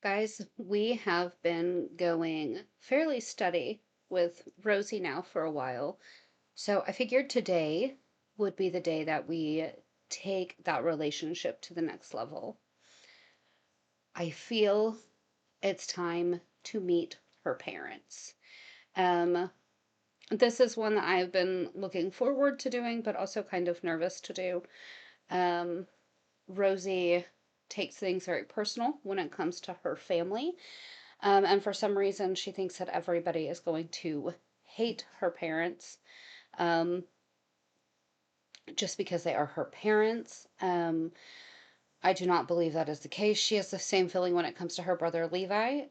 Guys, we have been going fairly steady with Rosie now for a while. So I figured today would be the day that we take that relationship to the next level. I feel it's time to meet her parents. Um, this is one that I've been looking forward to doing, but also kind of nervous to do. Um, Rosie takes things very personal when it comes to her family. And for some reason, she thinks that everybody is going to hate her parents um, just because they are her parents. I do not believe that is the case. She has the same feeling when it comes to her brother Levi.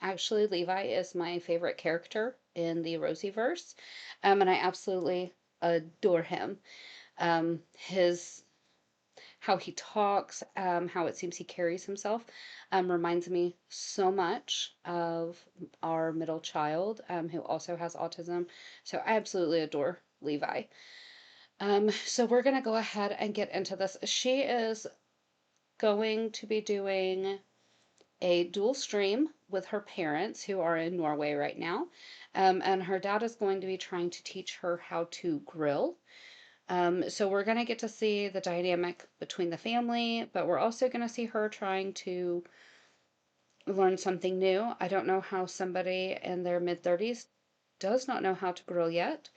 Actually, Levi is my favorite character in the Rosieverse, and I absolutely adore him. His how he talks, how it seems he carries himself, reminds me so much of our middle child, who also has autism. So I absolutely adore Levi. So we're going to go ahead and get into this. She is going to be doing a dual stream with her parents who are in Norway right now. And her dad is going to be trying to teach her how to grill. So we're going to get to see the dynamic between the family, but we're also going to see her trying to learn something new. I don't know how somebody in their mid 30s does not know how to grill yet.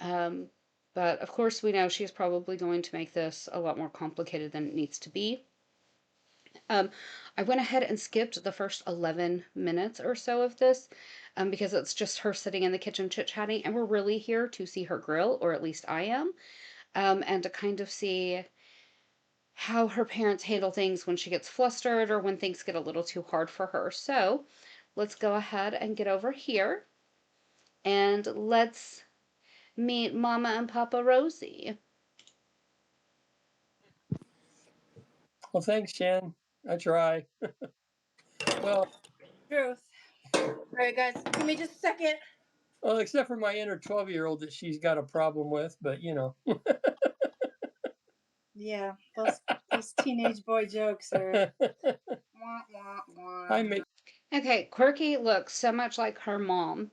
Um, but of course, we know she's probably going to make this a lot more complicated than it needs to be. I went ahead and skipped the first 11 minutes or so of this because it's just her sitting in the kitchen chit chatting, and we're really here to see her grill, or at least I am. And to kind of see how her parents handle things when she gets flustered or when things get a little too hard for her. So let's go ahead and get over here and let's meet Mama and Papa Rosie. Well, thanks, Shan. I try. Well, Truth. All right, guys, give me just a second. well, except for my inner 12-year-old that she's got a problem with, but Yeah, those teenage boy jokes are. Wah, wah, wah. I make. Okay, Quirky looks so much like her mom.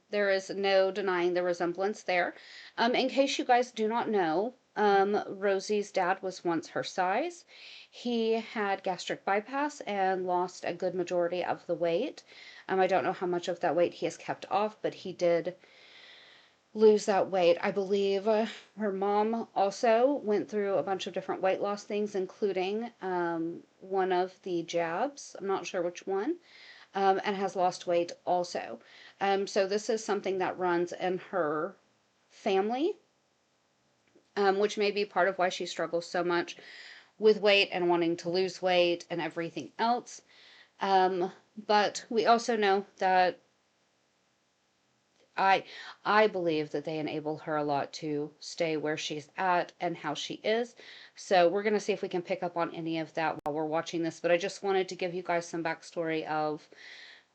There is no denying the resemblance there. In case you guys do not know, Rosie's dad was once her size. He had gastric bypass and lost a good majority of the weight. I don't know how much of that weight he has kept off, but he did lose that weight. I believe her mom also went through a bunch of different weight loss things, including one of the jabs. I'm not sure which one. And has lost weight also. So this is something that runs in her family, which may be part of why she struggles so much with weight and wanting to lose weight and everything else. But we also know that I believe that they enable her a lot to stay where she's at and how she is. So we're going to see if we can pick up on any of that while we're watching this. But I just wanted to give you guys some backstory of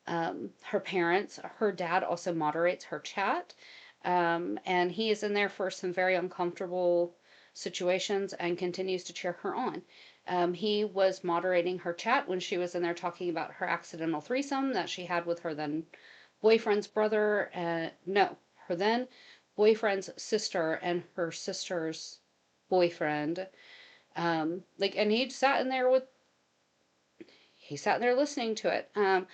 her parents. Her dad also moderates her chat, and he is in there for some very uncomfortable situations and continues to cheer her on. He was moderating her chat when she was in there talking about her accidental threesome that she had with her then boyfriend's brother, no, her then boyfriend's sister and her sister's boyfriend. And he sat in there listening to it. And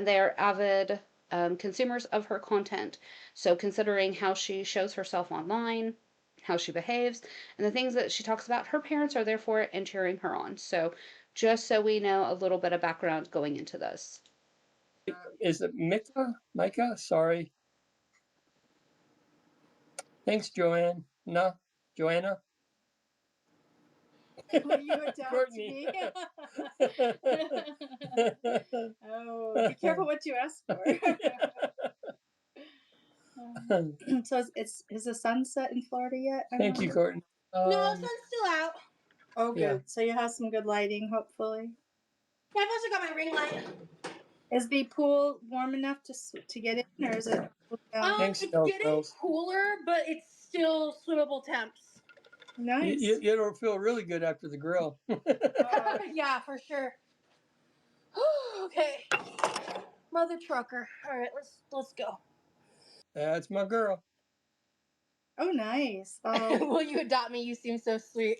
they're avid consumers of her content. So considering how she shows herself online, how she behaves, and the things that she talks about, her parents are there for it and cheering her on. So just so we know a little bit of background going into this. Is it Micah? Micah? Sorry. Thanks, Joanne. No, Joanna. Will you adopt me? Oh, be careful what you ask for. So is the sun set in Florida yet? Thank you, Courtney. No, sun's still out. Oh, good. Yeah. So you have some good lighting, hopefully. Yeah, I've also got my ring light. Is the pool warm enough to get in, or is it? Thanks, It's getting cooler, but it's still swimmable temps. You, Nice. you, it'll feel really good after the grill. Yeah, for sure. Okay. Mother trucker. All right, let's go. That's my girl. Oh, nice. Will you adopt me? You seem so sweet.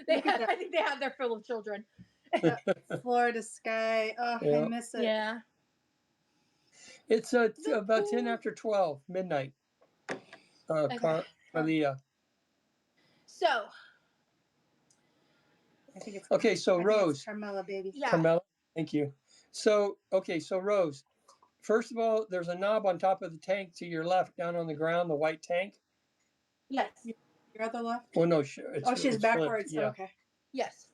Look at that. I think they have their fill of children. Florida sky. Oh, I Yeah. miss it. Yeah. It's about 10 after 12, midnight. Okay. Malia. So, I think it's Okay, so I think Rose. it's Carmela, baby. yeah. Carmela, thank you. So, okay, so Rose, first of all, there's a knob on top of the tank to your left down on the ground, the white tank. Yes. Your other left? Well, no, it's She's flipped, backwards. yeah. Okay. Yes.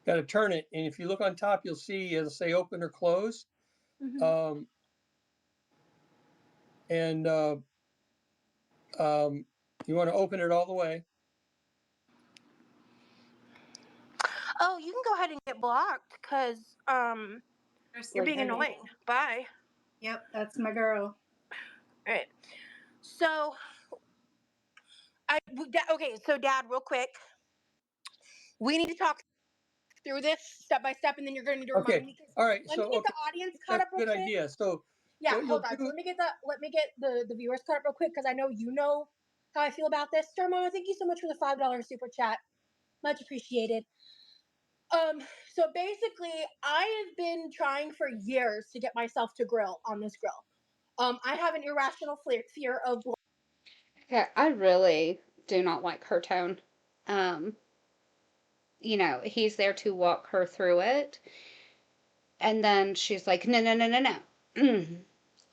Got to turn it, and if you look on top, you'll see it'll say open or close. Mm-hmm. And you want to open it all the way. Oh, you can go ahead and get blocked because you're being annoying. Bye. Yep, that's my girl. All right. So, okay. So, Dad, real quick, we need to talk through this step by step, and then you're going to need to remind me. All right. Let me get the audience caught that's up real a good quick. idea. So Yeah, what hold you'll on. do- So let me get the viewers caught up real quick because I know you know how I feel about this. Star Mama, thank you so much for the $5 super chat. Much appreciated. So basically, I have been trying for years to get myself to grill on this grill. I have an irrational fear of blood. Okay, I really do not like her tone. You know, he's there to walk her through it. And then she's like, no, no, no, no, no.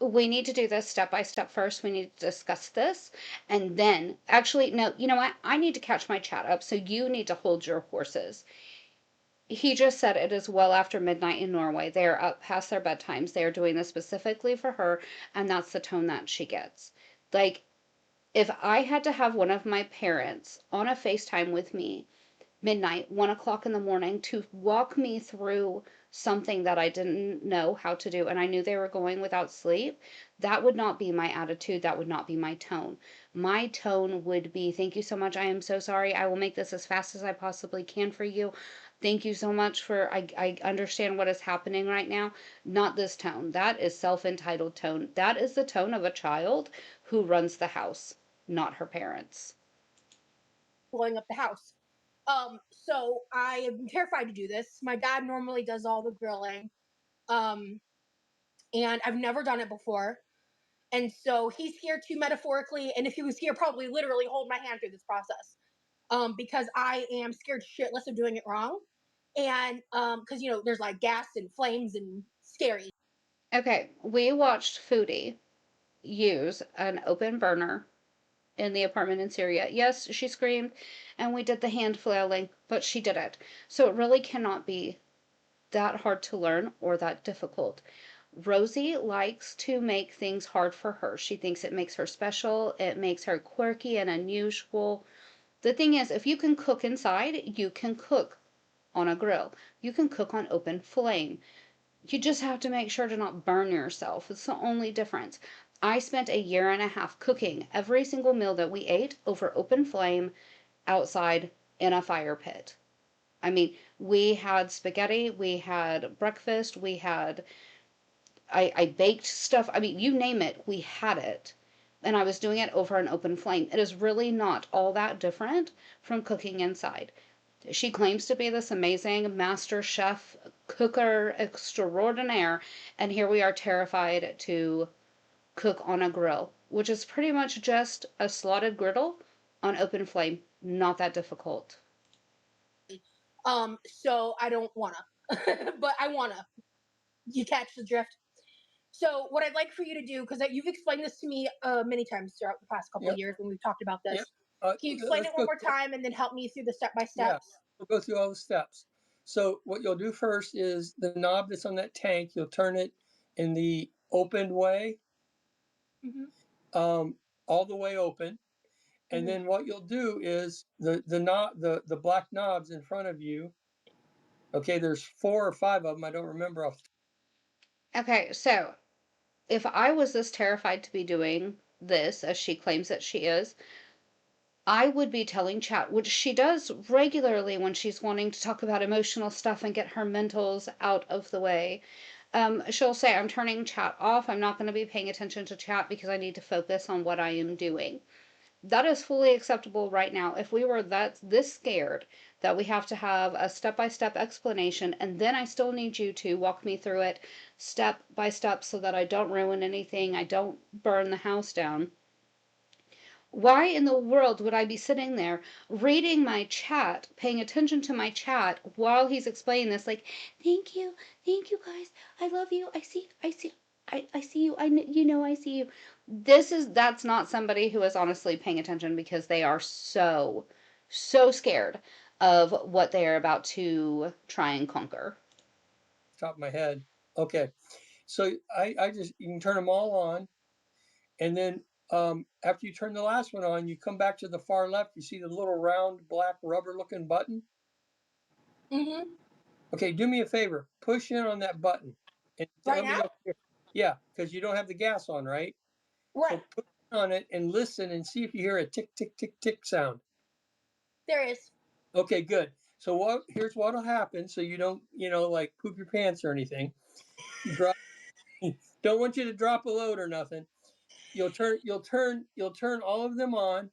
We need to do this step by step first. We need to discuss this. And then, actually, no, you know what? I need to catch my chat up. So you need to hold your horses. He just said it is well after midnight in Norway. They are up past their bedtimes. They are doing this specifically for her. And that's the tone that she gets. Like, if I had to have one of my parents on a FaceTime with me midnight, 1 o'clock in the morning, to walk me through something that I didn't know how to do and I knew they were going without sleep, that would not be my attitude. That would not be my tone. My tone would be, thank you so much. I am so sorry. I will make this as fast as I possibly can for you. Thank you so much for, I understand what is happening right now. Not this tone. That is self-entitled tone. That is the tone of a child who runs the house, not her parents. Blowing up the house. So I am terrified to do this. My dad normally does all the grilling. And I've never done it before. And so he's here to metaphorically, and if he was here, probably literally hold my hand through this process. Because I am scared shitless of doing it wrong. And because there's like gas and flames and scary. Okay, we watched Foodie use an open burner in the apartment in Syria. Yes, she screamed and we did the hand flailing, but she did it. So it really cannot be that hard to learn or that difficult. Rosie likes to make things hard for her. She thinks it makes her special, it makes her quirky and unusual. The thing is, if you can cook inside, you can cook on a grill. You can cook on open flame. You just have to make sure to not burn yourself. It's the only difference. I spent a year and a half cooking every single meal that we ate over open flame outside in a fire pit. I mean, we had spaghetti, we had breakfast, I baked stuff. I mean, you name it, we had it. And I was doing it over an open flame. It is really not all that different from cooking inside. She claims to be this amazing master chef, cooker extraordinaire, and here we are terrified to cook on a grill, which is pretty much just a slotted griddle on open flame. Not that difficult. So I don't wanna, but I wanna. You catch the drift? So what I'd like for you to do, because you've explained this to me many times throughout the past couple of years when we've talked about this. Can you explain it one more time and then help me through the step-by-steps? Yeah, we'll go through all the steps. So what you'll do first is the knob that's on that tank, you'll turn it in the opened way, all the way open. And then what you'll do is the black knobs in front of you. Okay, there's 4 or 5 of them. I don't remember. Okay, so if I was this terrified to be doing this, as she claims that she is, I would be telling chat, which she does regularly when she's wanting to talk about emotional stuff and get her mentals out of the way. She'll say, I'm turning chat off. I'm not going to be paying attention to chat because I need to focus on what I am doing. That is fully acceptable right now. If we were this scared that we have to have a step-by-step explanation, and then I still need you to walk me through it step by step so that I don't ruin anything, I don't burn the house down, why in the world would I be sitting there reading my chat, paying attention to my chat while he's explaining this? Like, thank you guys, I love you, I see you, I see you. That's not somebody who is honestly paying attention, because they are so scared of what they are about to try and conquer. Top of my head. Okay, so I just, you can turn them all on, and then after you turn the last one on, you come back to the far left. You see the little round black rubber looking button. Mm-hmm. Okay, do me a favor, push in on that button, and Right let me now? know. Yeah, because you don't have the gas on, right? Right. So push on it and listen and see if you hear a tick tick tick tick sound. There is. Okay, good. So here's what'll happen, so you don't, like poop your pants or anything. Drop. Don't want you to drop a load or nothing. You'll turn all of them on.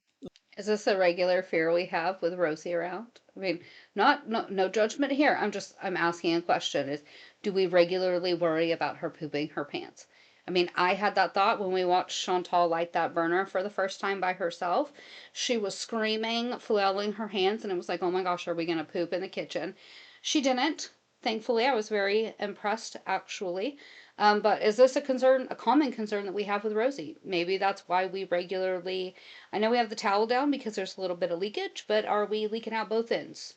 Is this a regular fear we have with Rosie around? I mean, no judgment here. I'm asking a question. Do we regularly worry about her pooping her pants? I mean, I had that thought when we watched Chantal light that burner for the first time by herself. She was screaming, flailing her hands, and it was like, oh my gosh, are we gonna poop in the kitchen? She didn't. Thankfully, I was very impressed, actually. But is this a common concern that we have with Rosie? Maybe that's why we regularly, I know we have the towel down because there's a little bit of leakage, but are we leaking out both ends?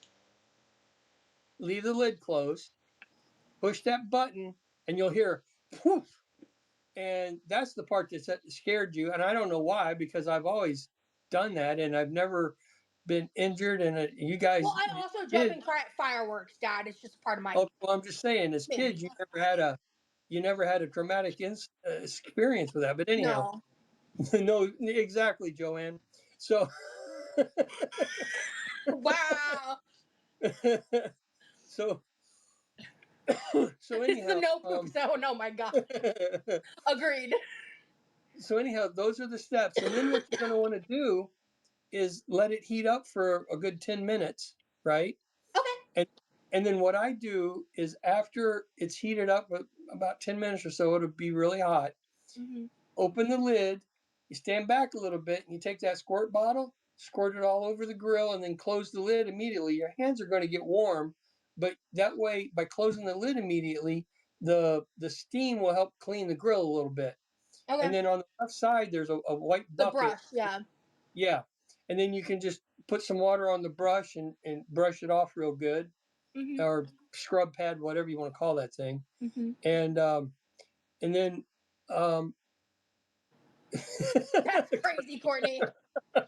Leave the lid closed. Push that button, and you'll hear poof. And that's the part that scared you. And I don't know why, because I've always done that, and I've never been injured. And you guys, Well, I also jump kids, in fireworks, Dad. It's just part of my. oh, well, I'm just saying, as Yeah. kids, you never had a traumatic experience with that. But anyhow, No. no, exactly, Joanne. So, Wow. so, so It's the anyhow, no poop zone. Oh my God. Agreed. so anyhow, those are the steps, and then what you're going to want to do is let it heat up for a good 10 minutes, right? Okay. And then what I do is, after it's heated up about 10 minutes or so, it'll be really hot. Mm-hmm. Open the lid, you stand back a little bit, and you take that squirt bottle, squirt it all over the grill, and then close the lid immediately. Your hands are going to get warm, but that way, by closing the lid immediately, the steam will help clean the grill a little bit. Okay. And then on the left side, there's a white The bucket. brush, yeah. Yeah. And then you can just put some water on the brush and brush it off real good, Mm-hmm. or scrub pad, whatever you want to call that thing. Mm-hmm. And then That's crazy, Courtney. Yeah,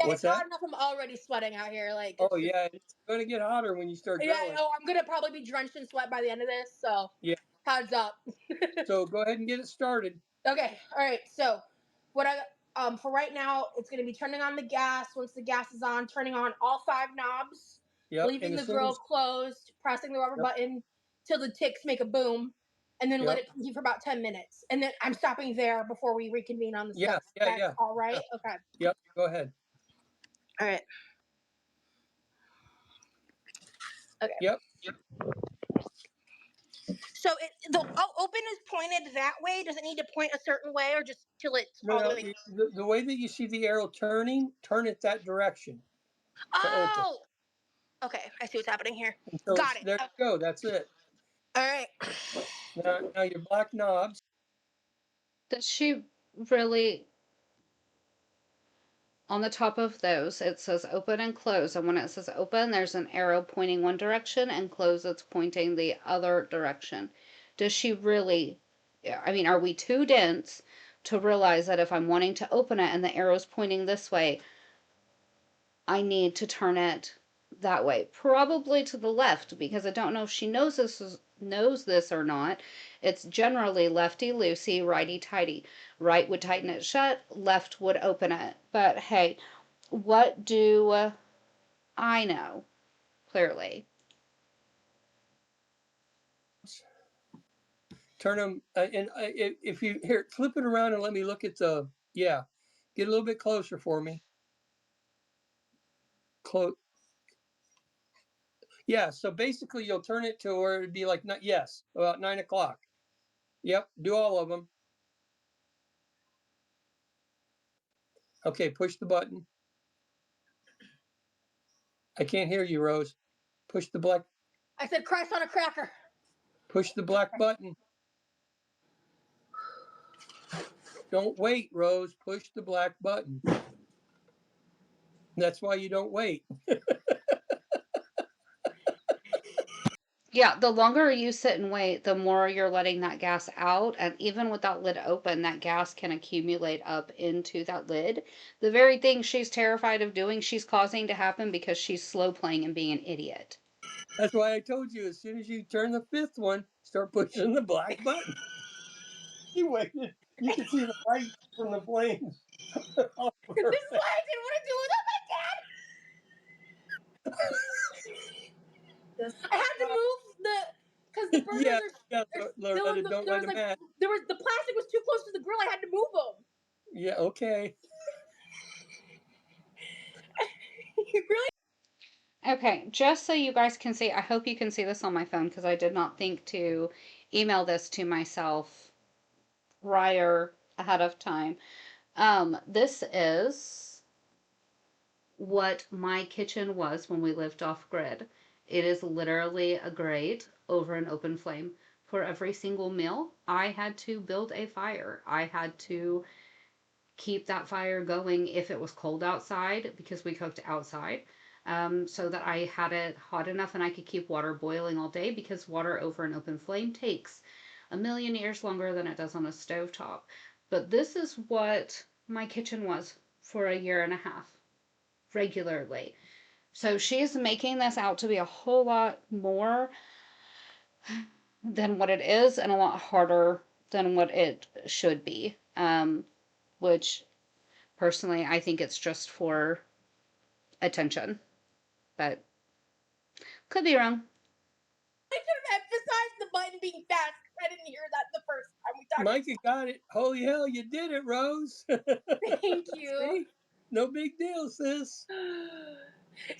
what's it's that? hot enough. I'm already sweating out here. Like, Oh yeah, it's going to get hotter when you start yeah. grilling. Oh, I'm gonna probably be drenched in sweat by the end of this. So, Yeah. heads up. So go ahead and get it started. Okay. All right. So, what for right now, it's gonna be turning on the gas. Once the gas is on, turning on all 5 knobs, Yep. leaving And the as soon grill as, closed, pressing the rubber yep, button till the ticks make a boom, and then let yep. it heat for about 10 minutes. And then I'm stopping there before we reconvene on the Yeah, steps. yeah, That's yeah. all right. Yeah. Okay. Yep. Go ahead. All right. Okay. Yep. So the open is pointed that way. Does it need to point a certain way, or just till it's No, all the no. way? The way that you see the arrow turning, turn it that direction to open. Oh, okay. I see what's happening here. Until Got it's it. there. Okay. You go. That's it. All right. Now your black knobs. Does she really, on the top of those, it says open and close. And when it says open, there's an arrow pointing one direction, and close, it's pointing the other direction. Does she really, I mean, are we too dense to realize that if I'm wanting to open it and the arrow's pointing this way, I need to turn it that way? Probably to the left, because I don't know if she knows this or not. It's generally lefty loosey, righty tighty. Right would tighten it shut, left would open it. But hey, what do I know? Clearly. Turn them, and if you here, flip it around and let me look at the. Yeah, get a little bit closer for me. Close. Yeah. So basically, you'll turn it to where it'd be like, yes, about 9 o'clock. Yep. Do all of them. Okay. Push the button. I can't hear you, Rose. Push the black. I said Christ on a cracker. Push the black button. Don't wait, Rose. Push the black button. That's why you don't wait. Yeah, the longer you sit and wait, the more you're letting that gas out. And even with that lid open, that gas can accumulate up into that lid. The very thing she's terrified of doing, she's causing to happen because she's slow playing and being an idiot. That's why I told you, as soon as you turn the fifth one, start pushing the black button. You waited. You can see the light from the flames. This is why I didn't want to do it with my dad. I had to move because the burners Yeah, are Loretta, don't let him at. the plastic was too close to the grill. I had to move them. Yeah, okay. Really? Okay, just so you guys can see, I hope you can see this on my phone because I did not think to email this to myself prior ahead of time. This is what my kitchen was when we lived off grid. It is literally a grate over an open flame. For every single meal, I had to build a fire. I had to keep that fire going if it was cold outside because we cooked outside. So that I had it hot enough and I could keep water boiling all day because water over an open flame takes a million years longer than it does on a stovetop. But this is what my kitchen was for a year and a half regularly. So she's making this out to be a whole lot more than what it is and a lot harder than what it should be. Which personally, I think it's just for attention, but could be wrong. I should have emphasized the button being fast. I didn't hear that the first time we talked. Micah got it. Holy hell, you did it, Rose. Thank you. See? No big deal, sis. See,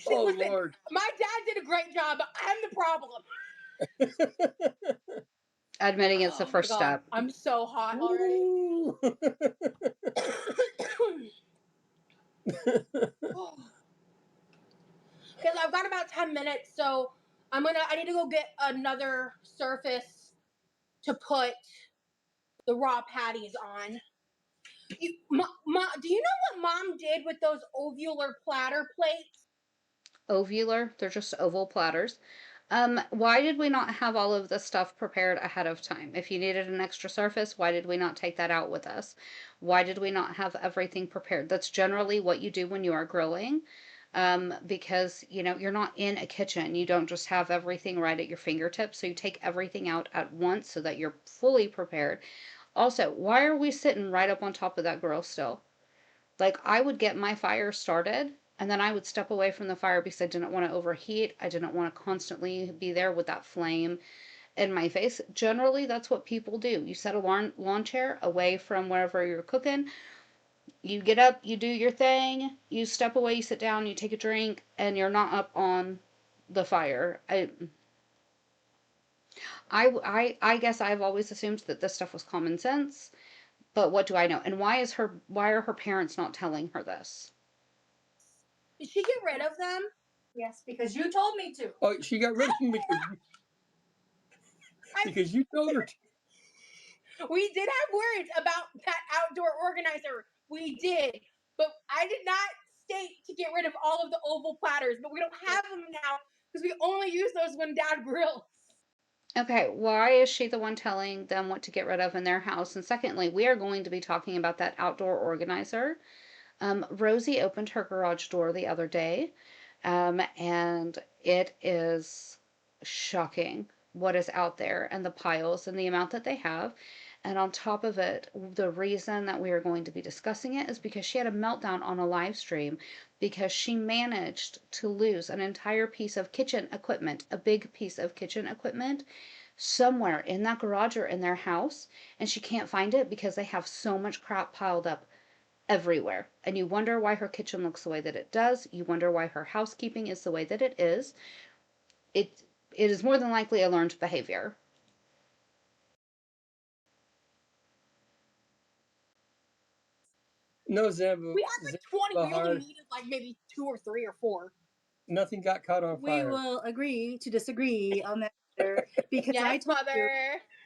Oh, listen, Lord. my dad did a great job. I'm the problem. Admitting it's the Oh my first God, step. I'm so hot already. Because I've got about 10 minutes, so I need to go get another surface to put the raw patties on. Do you know what Mom did with those ovular platter plates? Ovular, they're just oval platters. Why did we not have all of the stuff prepared ahead of time? If you needed an extra surface, why did we not take that out with us? Why did we not have everything prepared? That's generally what you do when you are grilling. Because you're not in a kitchen. You don't just have everything right at your fingertips. So you take everything out at once so that you're fully prepared. Also, why are we sitting right up on top of that grill still? Like, I would get my fire started and then I would step away from the fire because I didn't want to overheat. I didn't want to constantly be there with that flame in my face. Generally, that's what people do. You set a lawn chair away from wherever you're cooking. You get up, you do your thing, you step away, you sit down, you take a drink, and you're not up on the fire. I guess I've always assumed that this stuff was common sense, but what do I know? And why are her parents not telling her this? Did she get rid of them? Yes, because you told me to. Oh, she got rid of him because you told her to. We did have words about that outdoor organizer. We did. But I did not state to get rid of all of the oval platters. But we don't have them now because we only use those when Dad grills. Okay, why is she the one telling them what to get rid of in their house? And secondly, we are going to be talking about that outdoor organizer. Rosie opened her garage door the other day, and it is shocking what is out there and the piles and the amount that they have. And on top of it, the reason that we are going to be discussing it is because she had a meltdown on a live stream because she managed to lose an entire piece of kitchen equipment, a big piece of kitchen equipment, somewhere in that garage or in their house, and she can't find it because they have so much crap piled up everywhere. And you wonder why her kitchen looks the way that it does. You wonder why her housekeeping is the way that it is. It is more than likely a learned behavior. No, Zeb. We had like 20. We only needed like maybe 2 or 3 or 4. Nothing got caught on fire. We will agree to disagree on that matter because I Yes, told you mother.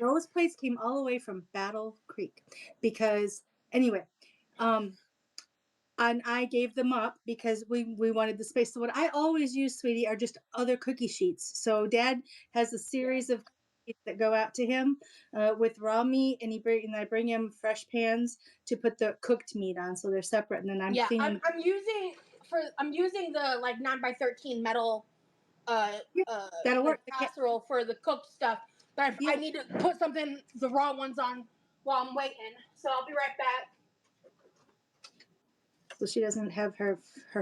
those plates came all the way from Battle Creek. Because anyway, and I gave them up because we wanted the space. So what I always use, sweetie, are just other cookie sheets. So Dad has a series of cookies that go out to him with raw meat, and I bring him fresh pans to put the cooked meat on, so they're separate. And then I'm cleaning. I'm using the like 9x13 metal That'll work. like casserole for the cooked stuff. But I need to put the raw ones on while I'm waiting. So I'll be right back. So she doesn't have her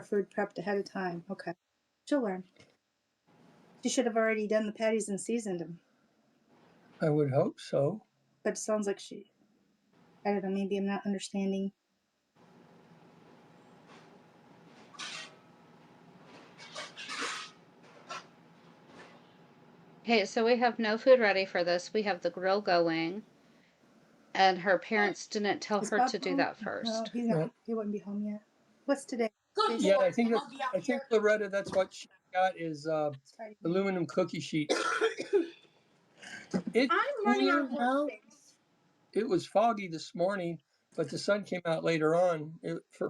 food prepped ahead of time. Okay, she'll learn. She should have already done the patties and seasoned them. I would hope so. But it sounds like I don't know, maybe I'm not understanding. Okay, so we have no food ready for this. We have the grill going. And her parents didn't tell her to do that first. No, he's not. He wouldn't be home yet. What's today? Good Yeah, Lord, I think Loretta, that's what she got is aluminum cookie sheets. I'm running out of work space. It was foggy this morning, but the sun came out later on.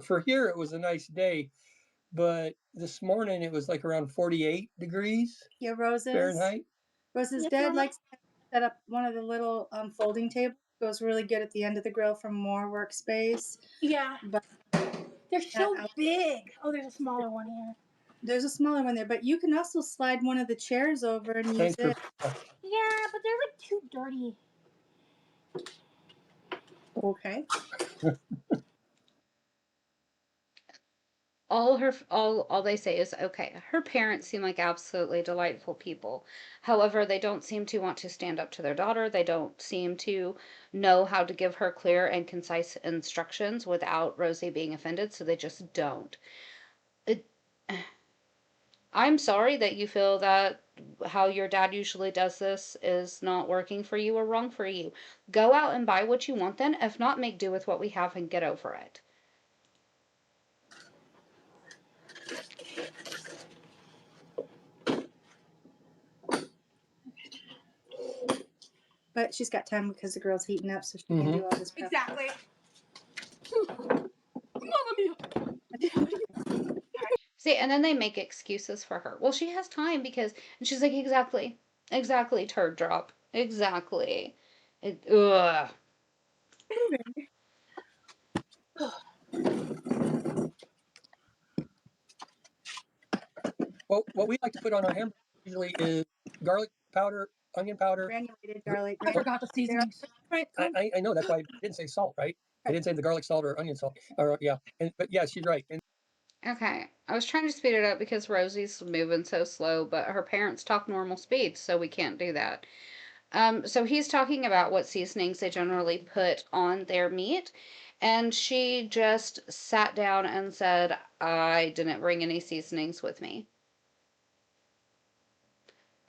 For here, it was a nice day, but this morning it was like around 48 degrees. Yeah, Fahrenheit. Rose's dad likes to set up one of the little folding tables. Goes really good at the end of the grill for more workspace. Yeah, but they're so big. Oh, there's a smaller one here. There's a smaller one there, but you can also slide one of the chairs over and use it. Yeah, but they're like too dirty. Okay. All they say is okay. Her parents seem like absolutely delightful people. However, they don't seem to want to stand up to their daughter. They don't seem to know how to give her clear and concise instructions without Rosie being offended, so they just don't. I'm sorry that you feel that how your dad usually does this is not working for you or wrong for you. Go out and buy what you want then. If not, make do with what we have and get over it. But she's got time because the girl's heating up, so she can do all this prep. Exactly. See, and then they make excuses for her. Well, she has time because, and she's like, exactly, turd drop, exactly. Ugh. Well, what we like to put on our hamburger usually is garlic powder, onion powder. Granulated garlic. I forgot the seasonings. Right. I know, that's why I didn't say salt, right? I didn't say the garlic salt or onion salt. Or yeah, but yeah, she's right. Okay, I was trying to speed it up because Rosie's moving so slow, but her parents talk normal speed, so we can't do that. So he's talking about what seasonings they generally put on their meat, and she just sat down and said, I didn't bring any seasonings with me.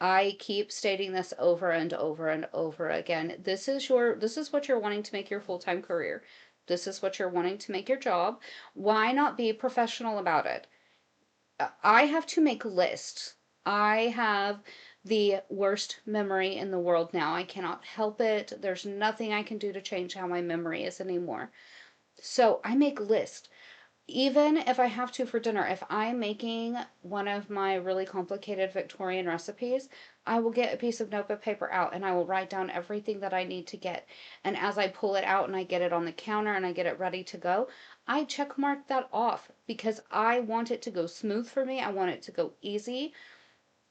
I keep stating this over and over and over again. This is what you're wanting to make your full-time career. This is what you're wanting to make your job. Why not be professional about it? I have to make lists. I have the worst memory in the world now. I cannot help it. There's nothing I can do to change how my memory is anymore. So I make lists. Even if I have to for dinner, if I'm making one of my really complicated Victorian recipes, I will get a piece of notebook paper out and I will write down everything that I need to get. And as I pull it out and I get it on the counter and I get it ready to go, I check mark that off because I want it to go smooth for me. I want it to go easy.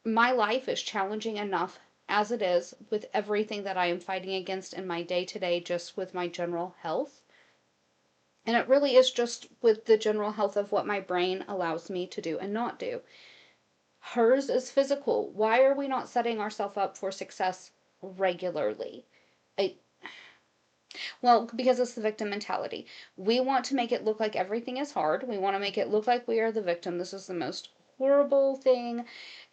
My life is challenging enough as it is with everything that I am fighting against in my day to day, just with my general health. And it really is just with the general health of what my brain allows me to do and not do. Hers is physical. Why are we not setting ourselves up for success regularly? I, well, because it's the victim mentality. We want to make it look like everything is hard. We want to make it look like we are the victim. This is the most horrible thing.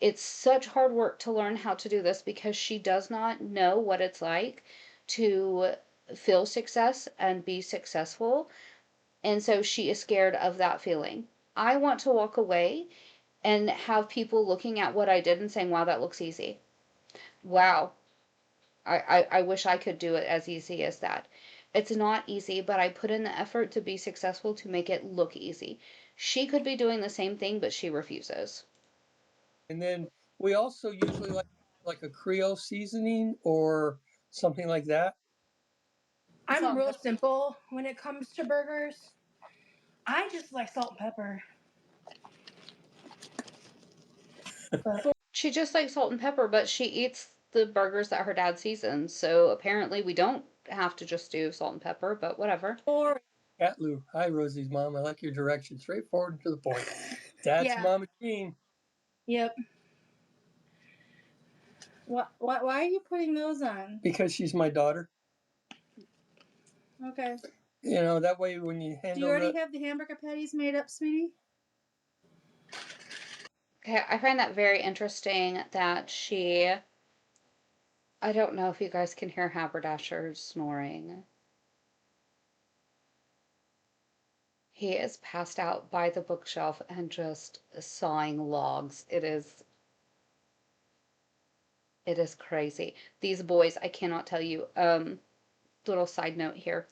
It's such hard work to learn how to do this because she does not know what it's like to feel success and be successful. And so she is scared of that feeling. I want to walk away and have people looking at what I did and saying, wow, that looks easy. Wow, I wish I could do it as easy as that. It's not easy, but I put in the effort to be successful to make it look easy. She could be doing the same thing, but she refuses. And then we also usually like a Creole seasoning or something like that. I'm real simple when it comes to burgers. I just like salt and pepper. But She just likes salt and pepper, but she eats the burgers that her dad seasons. So apparently we don't have to just do salt and pepper, but whatever. or Cat Lou. Hi, Rosie's mom. I like your direction. Straightforward and to the point. That's yeah. Mama Jean. Yep. Why are you putting those on? Because she's my daughter. Okay. You know, that way when you handle Do you already have the hamburger patties made up, sweetie? Okay, I find that very interesting that she. I don't know if you guys can hear Haberdasher snoring. He is passed out by the bookshelf and just sawing logs. It is crazy. These boys, I cannot tell you. Little side note here.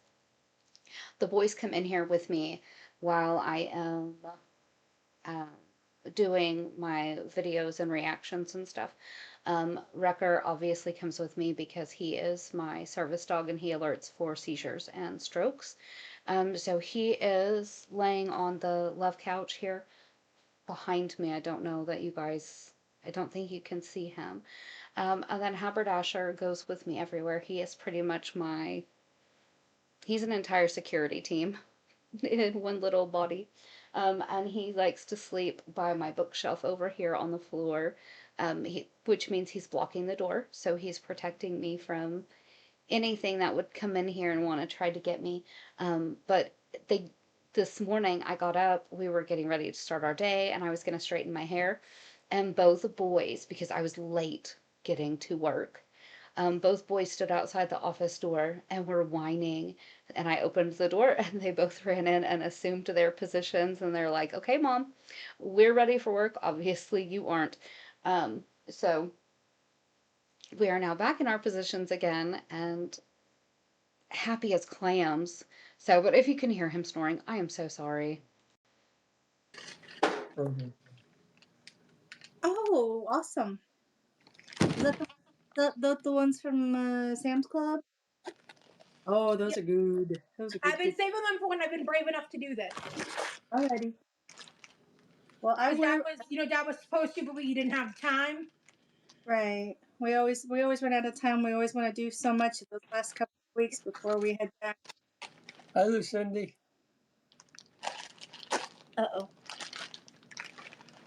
The boys come in here with me while I am um, doing my videos and reactions and stuff. Wrecker obviously comes with me because he is my service dog and he alerts for seizures and strokes. So he is laying on the love couch here behind me. I don't know that you guys, I don't think you can see him. And then Haberdasher goes with me everywhere. He is pretty much he's an entire security team in one little body. And he likes to sleep by my bookshelf over here on the floor, which means he's blocking the door. So he's protecting me from anything that would come in here and want to try to get me. But they, this morning I got up, we were getting ready to start our day, and I was going to straighten my hair. And both boys, because I was late getting to work, both boys stood outside the office door and were whining. And I opened the door and they both ran in and assumed their positions. And they're like, okay, mom, we're ready for work. Obviously, you aren't. So we are now back in our positions again and happy as clams. So, but if you can hear him snoring, I am so sorry. Oh, awesome. Is that the ones from Sam's Club? Oh, those are good. Those are good. I've been saving them for when I've been brave enough to do this. Alrighty. Well, Dad was supposed to, but we didn't have time. Right. We always run out of time. We always want to do so much those last couple of weeks before we head back. Hi, Lucindy. Uh-oh.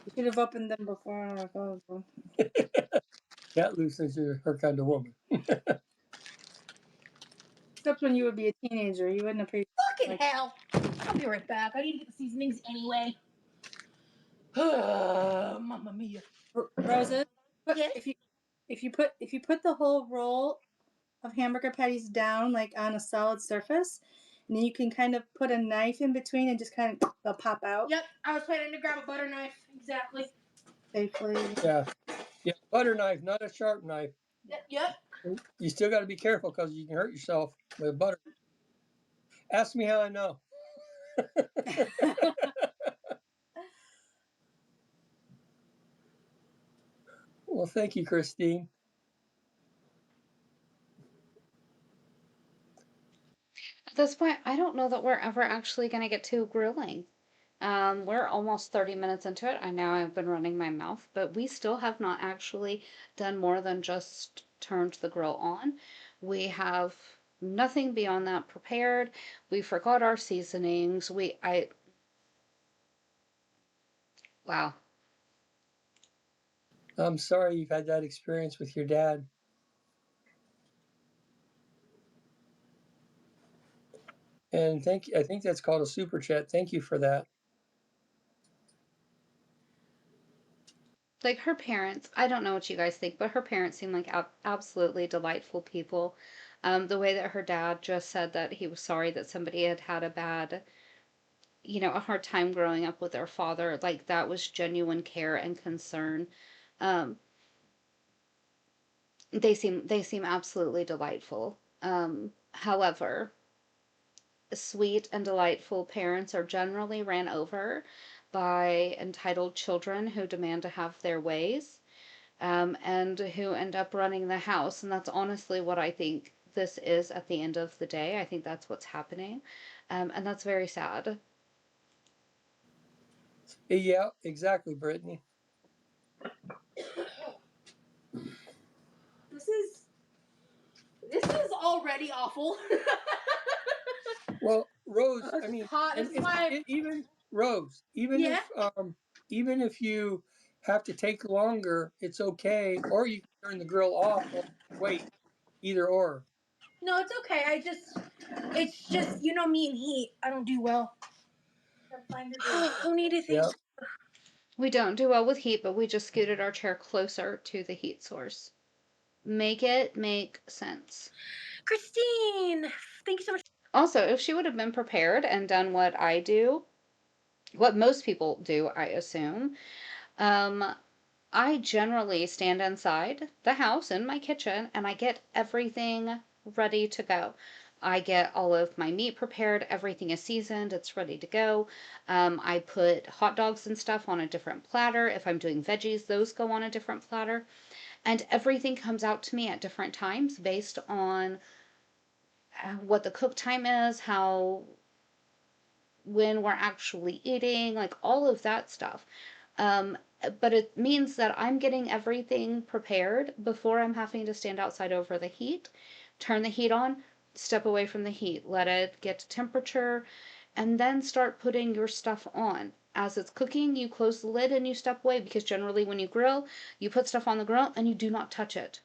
You should have opened them before. Cat Lou says you're her kind of woman. Except when you would be a teenager, you wouldn't appreciate. Fucking hell! I'll be right back. I need to get the seasonings anyway. Mamma mia. Rosa, Yes? if you put the whole roll of hamburger patties down like on a solid surface, and then you can kind of put a knife in between and just kind of they'll pop out. Yep, I was planning to grab a butter knife. Exactly. Safely. Yeah. Yeah. Butter knife, not a sharp knife. Yep. You still got to be careful because you can hurt yourself with butter. Ask me how I know. Well, thank you, Christine. At this point, I don't know that we're ever actually going to get to grilling. We're almost 30 minutes into it. I know I've been running my mouth, but we still have not actually done more than just turned the grill on. We have nothing beyond that prepared. We forgot our seasonings. Wow. I'm sorry you've had that experience with your dad. And I think that's called a super chat. Thank you for that. Like her parents, I don't know what you guys think, but her parents seem like absolutely delightful people. The way that her dad just said that he was sorry that somebody had had a hard time growing up with their father, like that was genuine care and concern. Um, they seem absolutely delightful. However, sweet and delightful parents are generally ran over by entitled children who demand to have their ways, and who end up running the house. And that's honestly what I think this is at the end of the day. I think that's what's happening. And that's very sad. Yeah, exactly, Brittany. This is already awful. Well, Rose, It's I mean, hot. and This is why. even Rose, Yeah. even if you have to take longer, it's okay. Or you can turn the grill off or wait, either or. No, it's okay. It's just you know me and heat. I don't do well. Who needed Yeah. things? We don't do well with heat, but we just scooted our chair closer to the heat source. Make it make sense. Christine, thank you so much. Also, if she would have been prepared and done what I do, what most people do, I assume, I generally stand inside the house in my kitchen and I get everything ready to go. I get all of my meat prepared, everything is seasoned, it's ready to go. I put hot dogs and stuff on a different platter. If I'm doing veggies, those go on a different platter. And everything comes out to me at different times based on what the cook time is, when we're actually eating, like all of that stuff. Um, but it means that I'm getting everything prepared before I'm having to stand outside over the heat, turn the heat on, step away from the heat, let it get to temperature, and then start putting your stuff on. As it's cooking, you close the lid and you step away, because generally when you grill, you put stuff on the grill and you do not touch it.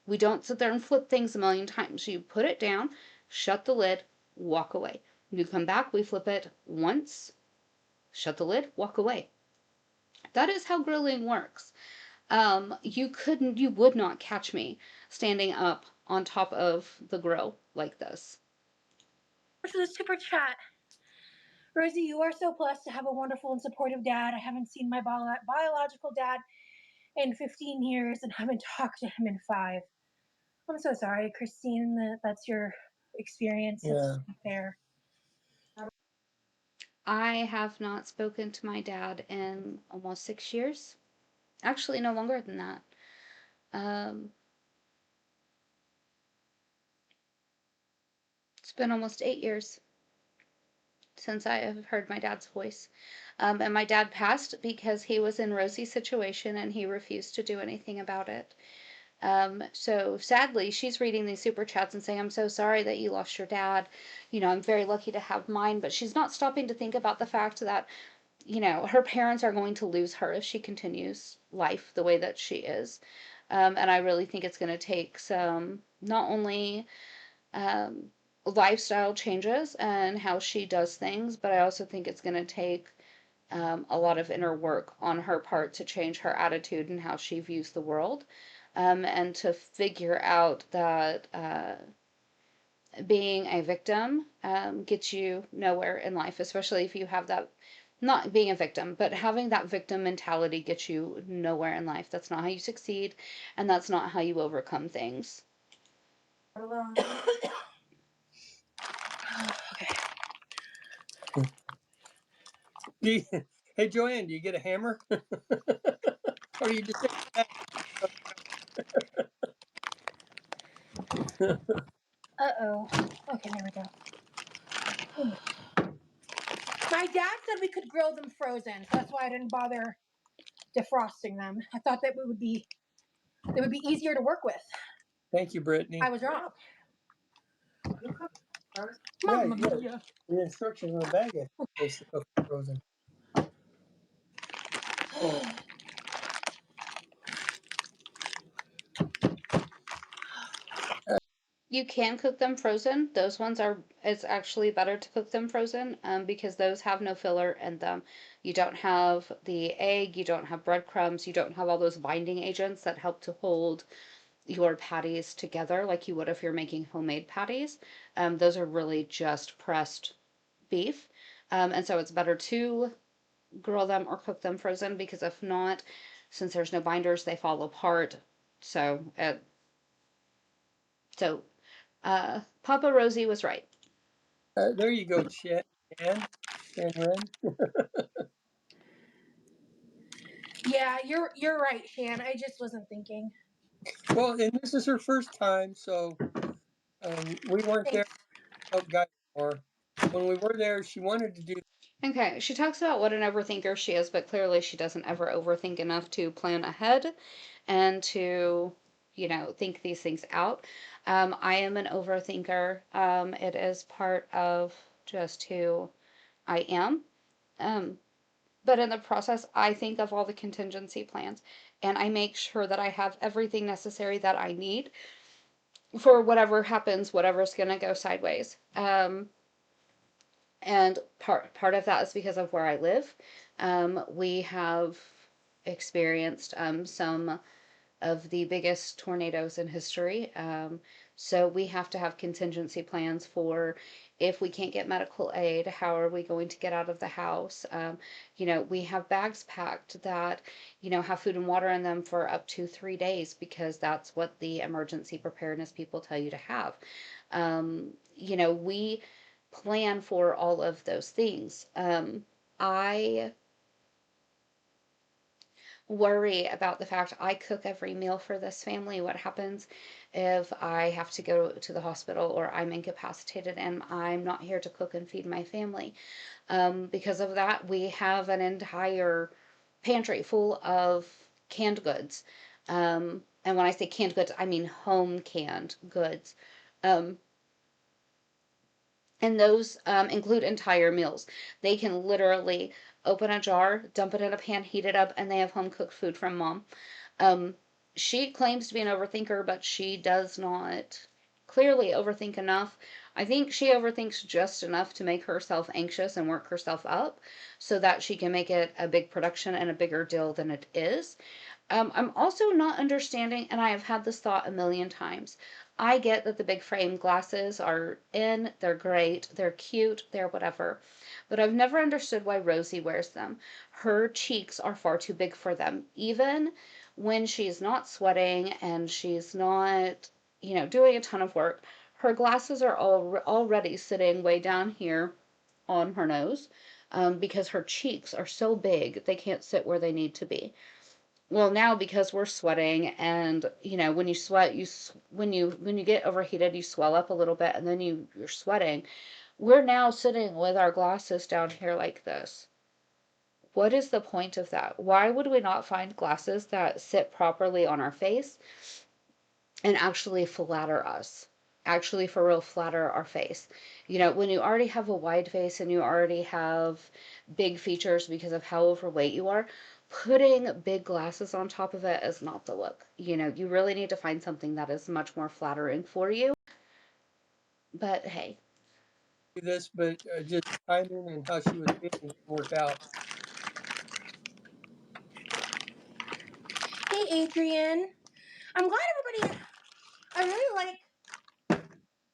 We don't sit there and flip things a million times. You put it down, shut the lid, walk away. You come back, we flip it once, shut the lid, walk away. That is how grilling works. You would not catch me standing up on top of the grill like this. For the super chat. Rosie, you are so blessed to have a wonderful and supportive dad. I haven't seen my biological dad in 15 years and haven't talked to him in 5. I'm so sorry, Christine, that's your experience. Yeah. It's fair. I have not spoken to my dad in almost 6 years. Actually, no longer than that. It's been almost 8 years since I have heard my dad's voice. And my dad passed because he was in Rosie's situation and he refused to do anything about it. So sadly, she's reading these super chats and saying, I'm so sorry that you lost your dad. I'm very lucky to have mine, but she's not stopping to think about the fact that, her parents are going to lose her if she continues life the way that she is. And I really think it's going to take some, not only lifestyle changes and how she does things, but I also think it's going to take a lot of inner work on her part to change her attitude and how she views the world, and to figure out that being a victim gets you nowhere in life, especially if you have that. Not being a victim, but having that victim mentality gets you nowhere in life. That's not how you succeed, and that's not how you overcome things. Okay. Hey, Joanne, do you get a hammer? Or do you just take that? Uh-oh. Okay, there we go. My dad said we could grill them frozen, so that's why I didn't bother defrosting them. I thought that they would be easier to work with. Thank you, Brittany. I was wrong. Yeah, yeah. The instructions on the bag are supposed to cook frozen. You can cook them frozen. Those ones are, it's actually better to cook them frozen because those have no filler in them. You don't have the egg, you don't have breadcrumbs, you don't have all those binding agents that help to hold your patties together like you would if you're making homemade patties. Those are really just pressed beef. And so it's better to grill them or cook them frozen because if not, since there's no binders, they fall apart. So, Papa Rosie was right. There you go, Shan Ren. Yeah, you're right, Shan. I just wasn't thinking. Well, and this is her first time, so we weren't there to help guide her. When we were there, she wanted to do. Okay, she talks about what an overthinker she is, but clearly she doesn't ever overthink enough to plan ahead and to, think these things out. I am an overthinker. It is part of just who I am. Um, but in the process, I think of all the contingency plans and I make sure that I have everything necessary that I need for whatever happens, whatever's going to go sideways. And part of that is because of where I live. We have experienced some of the biggest tornadoes in history. So we have to have contingency plans for if we can't get medical aid, how are we going to get out of the house? We have bags packed that, have food and water in them for up to 3 days because that's what the emergency preparedness people tell you to have. We plan for all of those things. I worry about the fact I cook every meal for this family. What happens if I have to go to the hospital or I'm incapacitated and I'm not here to cook and feed my family? Because of that, we have an entire pantry full of canned goods. And when I say canned goods, I mean home canned goods. Um, and those include entire meals. They can literally open a jar, dump it in a pan, heat it up, and they have home cooked food from mom. Um, she claims to be an overthinker, but she does not clearly overthink enough. I think she overthinks just enough to make herself anxious and work herself up so that she can make it a big production and a bigger deal than it is. I'm also not understanding, and I have had this thought a million times. I get that the big frame glasses are in, they're great, they're cute, they're whatever. But I've never understood why Rosie wears them. Her cheeks are far too big for them. Even when she's not sweating and she's not, doing a ton of work, her glasses are already sitting way down here on her nose because her cheeks are so big they can't sit where they need to be. Well, now because we're sweating and when you sweat when you get overheated you swell up a little bit and then you're sweating, we're now sitting with our glasses down here like this. What is the point of that? Why would we not find glasses that sit properly on our face and actually flatter us, actually for real flatter our face? When you already have a wide face and you already have big features because of how overweight you are, putting big glasses on top of it is not the look. You really need to find something that is much more flattering for you. But hey. This, but just timing and how she was feeling worked out. Hey, Adrian. I'm glad everybody. I really like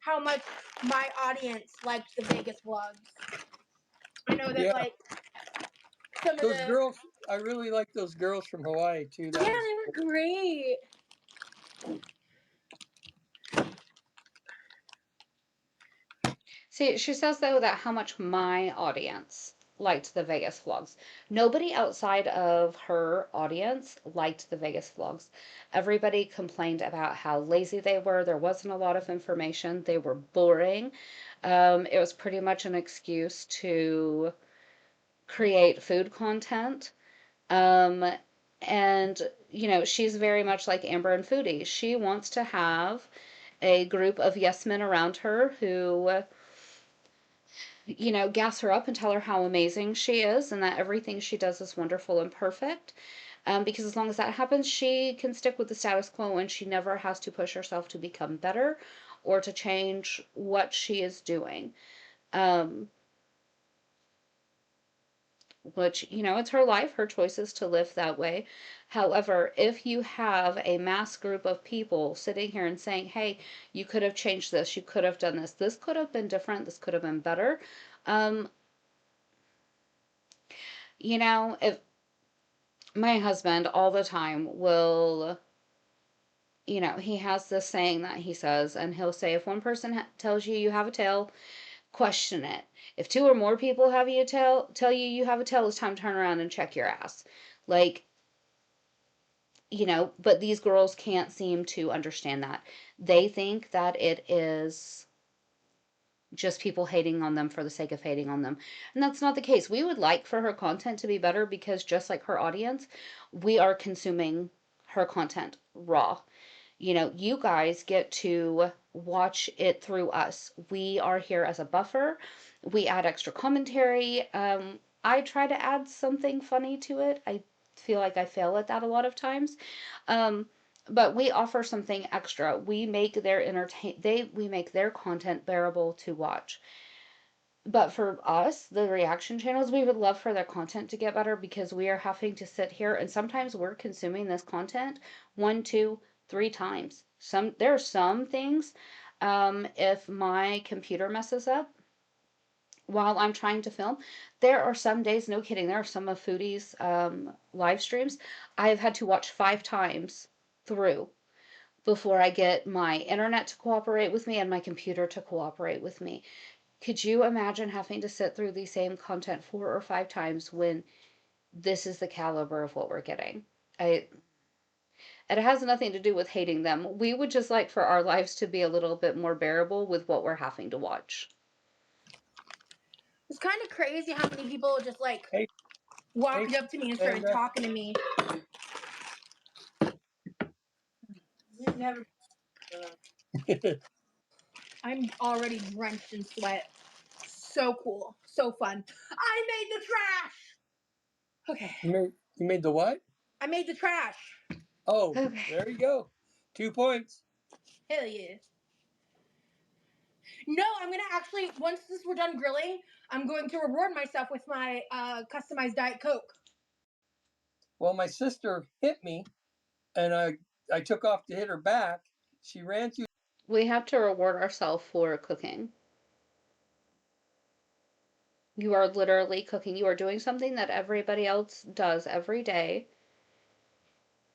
how much my audience liked the Vegas vlogs. I know that some of those girls. I really like those girls from Hawaii too. They were great. See, she says though that how much my audience liked the Vegas vlogs. Nobody outside of her audience liked the Vegas vlogs. Everybody complained about how lazy they were. There wasn't a lot of information. They were boring. It was pretty much an excuse to create food content. Um, and, she's very much like Amber and Foodie. She wants to have a group of yes men around her who, gas her up and tell her how amazing she is and that everything she does is wonderful and perfect. Because as long as that happens, she can stick with the status quo and she never has to push herself to become better or to change what she is doing. Which, it's her life, her choices to live that way. However, if you have a mass group of people sitting here and saying, hey, you could have changed this, you could have done this could have been different, this could have been better. If my husband all the time will, he has this saying that he says, and he'll say, if one person tells you you have a tail, question it. If two or more people have you tell you you have a tail, it's time to turn around and check your ass. Like, but these girls can't seem to understand that. They think that it is just people hating on them for the sake of hating on them. And that's not the case. We would like for her content to be better because just like her audience, we are consuming her content raw. You guys get to watch it through us. We are here as a buffer. We add extra commentary. I try to add something funny to it. I feel like I fail at that a lot of times. But we offer something extra. We make we make their content bearable to watch. But for us, the reaction channels, we would love for their content to get better because we are having to sit here and sometimes we're consuming this content 1, 2, 3 times. There are some things, if my computer messes up while I'm trying to film, there are some days, no kidding, there are some of Foodie's live streams I've had to watch 5 times through before I get my internet to cooperate with me and my computer to cooperate with me. Could you imagine having to sit through the same content 4 or 5 times when this is the caliber of what we're getting? It has nothing to do with hating them. We would just like for our lives to be a little bit more bearable with what we're having to watch. It's kind of crazy how many people just walked up to me and started talking to me. Never. I'm already drenched in sweat. So cool. So fun. I made the trash! Okay. You made the what? I made the trash. Oh, Okay. there you go. 2 points. Hell yeah. No, I'm going to actually, once we're done grilling, I'm going to reward myself with my customized Diet Coke. Well, my sister hit me, and I took off to hit her back. She ran through. We have to reward ourselves for cooking. You are literally cooking. You are doing something that everybody else does every day.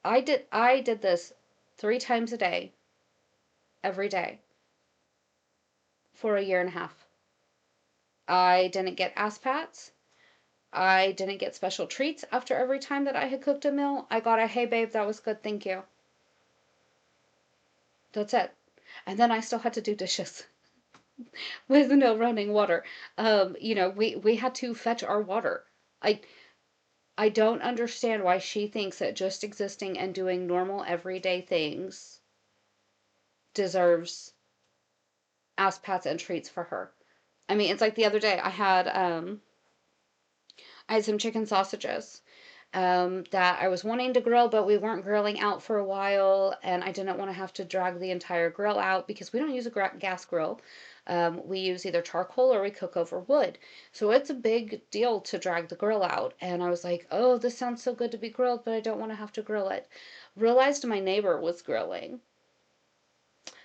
I did this 3 times a day, every day, for a year and a half. I didn't get ass pats. I didn't get special treats after every time that I had cooked a meal. I got a, hey babe, that was good, thank you. That's it. And then I still had to do dishes with no running water. We had to fetch our water. I don't understand why she thinks that just existing and doing normal everyday things deserves ass pats and treats for her. I mean, it's like the other day I had some chicken sausages that I was wanting to grill, but we weren't grilling out for a while, and I didn't want to have to drag the entire grill out because we don't use a gas grill. We use either charcoal or we cook over wood. So it's a big deal to drag the grill out. And I was like, oh, this sounds so good to be grilled, but I don't want to have to grill it. Realized my neighbor was grilling.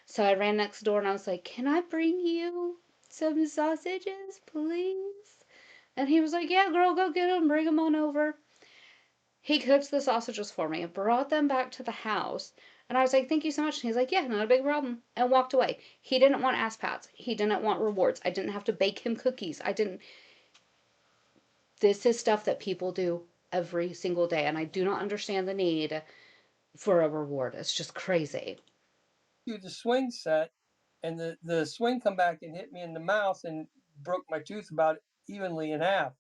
So I ran next door and I was like, can I bring you some sausages, please? And he was like, yeah, girl, go get them, bring them on over. He cooked the sausages for me and brought them back to the house. And I was like, thank you so much. And he's like, yeah, not a big problem. And walked away. He didn't want ass pats. He didn't want rewards. I didn't have to bake him cookies. This is stuff that people do every single day. And I do not understand the need for a reward. It's just crazy. Do the swing set, and the swing come back and hit me in the mouth and broke my tooth about evenly in half.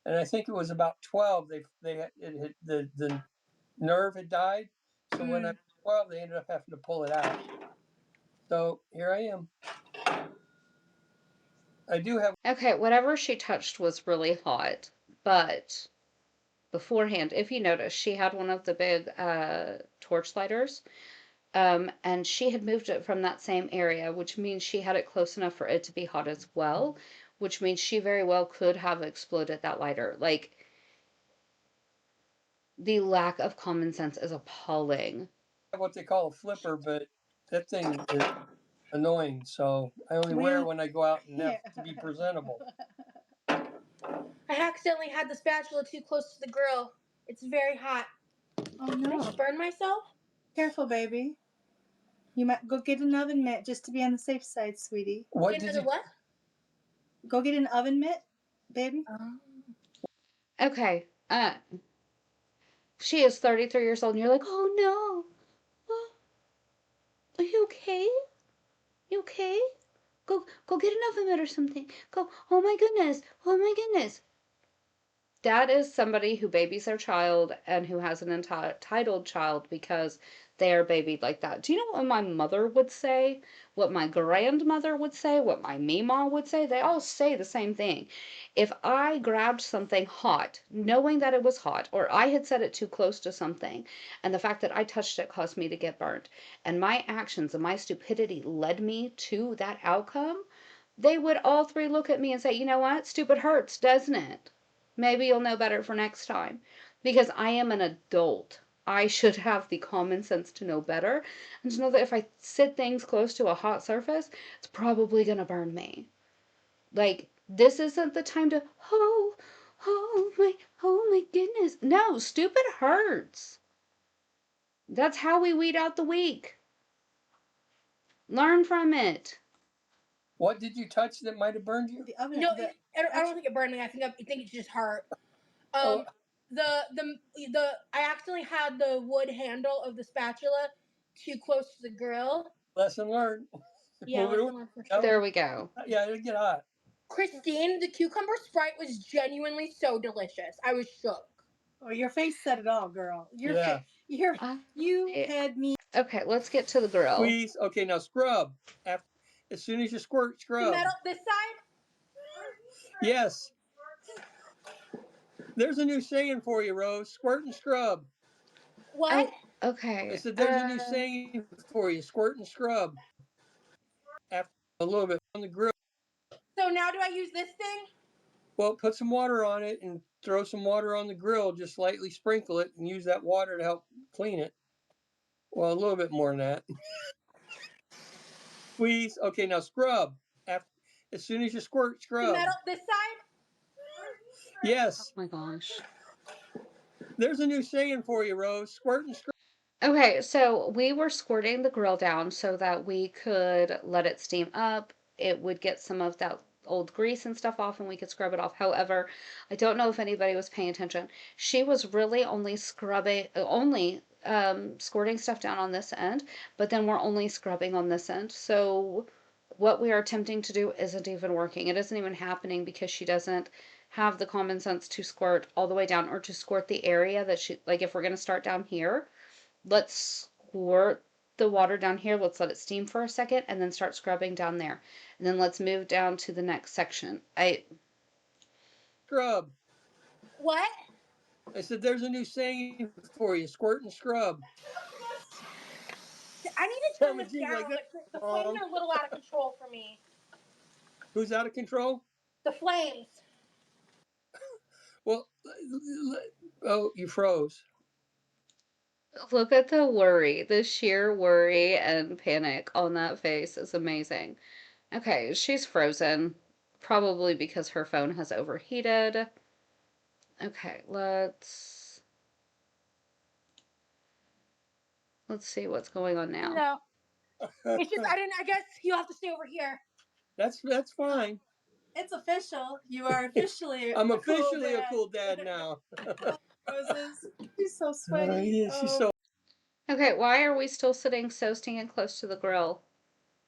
and I think it was about 12. The nerve had died, so when I was 12, they ended up having to pull it out. So here I am. I do have. Okay, whatever she touched was really hot, but beforehand, if you notice, she had one of the big torch lighters, and she had moved it from that same area, which means she had it close enough for it to be hot as well, which means she very well could have exploded that lighter. Like, the lack of common sense is appalling. What they call a flipper, but that thing is annoying. So I only wear it when I go out and have to be presentable. I accidentally had the spatula too close to the grill. It's very hot. Oh Did I no! just burn myself? Careful, baby. You might go get an oven mitt just to be on the safe side, sweetie. What Get did another you? what? Go get an oven mitt, baby. Okay, she is 33 years old, and you're like, oh no, are you okay? You okay? Go get an oven mitt or something. Go. Oh my goodness. Oh my goodness. That is somebody who babies their child and who has an entitled child because they are babied like that. Do you know what my mother would say? What my grandmother would say? What my meemaw would say? They all say the same thing. If I grabbed something hot, knowing that it was hot, or I had set it too close to something, and the fact that I touched it caused me to get burnt, and my actions and my stupidity led me to that outcome, they would all three look at me and say, you know what? Stupid hurts, doesn't it? Maybe you'll know better for next time. Because I am an adult. I should have the common sense to know better and to know that if I sit things close to a hot surface, it's probably going to burn me. Like, this isn't the time to, oh my goodness. No, stupid hurts. That's how we weed out the weak. Learn from it. What did you touch that might have burned you? The oven. No, I don't think it burned me. I think it just hurt. Oh, I accidentally had the wood handle of the spatula too close to the grill. lesson learned. Yeah, Move it lesson learned for sure. There we go. Yeah, it'll get hot. Christine, the cucumber Sprite was genuinely so delicious. I was shook. Oh, your face said it all, girl. Yeah. You had me. Okay, let's get to the grill. Squeeze. Okay, now scrub. As soon as you squirt, scrub. Metal this side? Yes. There's a new saying for you, Rose. Squirt and scrub. What? Oh, okay. I said there's a new saying for you. Squirt and scrub. After a little bit on the grill. So now do I use this thing? Well, put some water on it and throw some water on the grill. Just lightly sprinkle it and use that water to help clean it. Well, a little bit more than that. Squeeze. Okay, now scrub. As soon as you squirt, scrub. Metal this side? Yes. Oh my gosh. There's a new saying for you, Rose. Squirt and scrub. Okay, so we were squirting the grill down so that we could let it steam up. It would get some of that old grease and stuff off and we could scrub it off. However, I don't know if anybody was paying attention. She was really only squirting stuff down on this end, but then we're only scrubbing on this end. So what we are attempting to do isn't even working. It isn't even happening because she doesn't have the common sense to squirt all the way down or to squirt the area that she, like if we're going to start down here, let's squirt the water down here, let's let it steam for a second, and then start scrubbing down there. And then let's move down to the next section. Scrub. What? I said there's a new saying for you. Squirt and scrub. I need to turn this Jean's down. like, The flames are a little out of control for me. Who's out of control? The flames. Well, oh, you froze. Look at the worry, the sheer worry and panic on that face is amazing. Okay, she's frozen, probably because her phone has overheated. Okay, let's see what's going on now. No. It's just I guess you'll have to stay over here. That's fine. It's official. You are officially. I'm officially a cool dad now. Roses. She's so sweaty. Yeah, she's so. Okay, why are we still sitting so stinking close to the grill?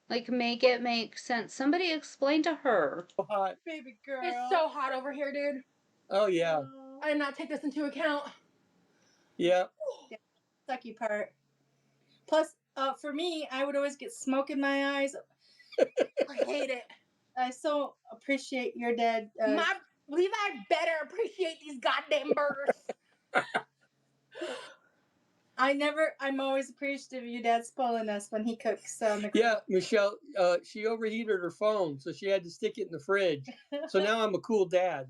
Like, make it make sense. Somebody explain to her. hot. Baby girl. It's so hot over here, dude. Oh yeah. I did not take this into account. Yeah. Sucky part. Plus, for me, I would always get smoke in my eyes. I hate it. I so appreciate your dad. My Levi better appreciate these goddamn burgers. I'm always appreciative of your dad spoiling us when he cooks. Yeah, Michelle, she overheated her phone, so she had to stick it in the fridge. So now I'm a cool dad.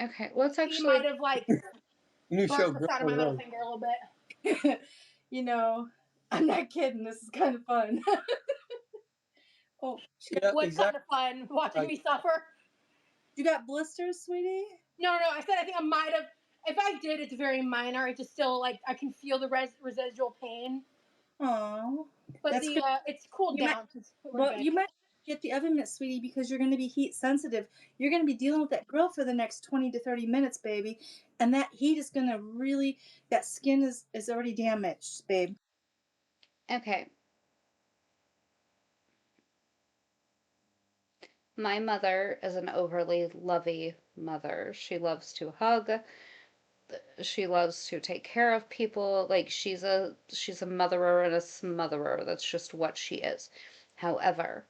Okay, let's He actually. might have like New show, burnt the side of my Grandma middle Rose. finger a little bit. You know, I'm not kidding. This is kind of fun. Oh, Yeah, What's exactly. kind of fun watching me suffer. you got blisters, sweetie? No, I said I think I might have. If I did, it's very minor. It's just still like I can feel the residual pain. Oh, But that's the good. it's cooled You down. Well, you might get the oven mitt, sweetie, because you're going to be heat sensitive. You're going to be dealing with that grill for the next 20 to 30 minutes, baby. And that heat is going to really, that skin is already damaged, babe. Okay. My mother is an overly lovey mother. She loves to hug. She loves to take care of people. Like she's a motherer and a smotherer. That's just what she is. However,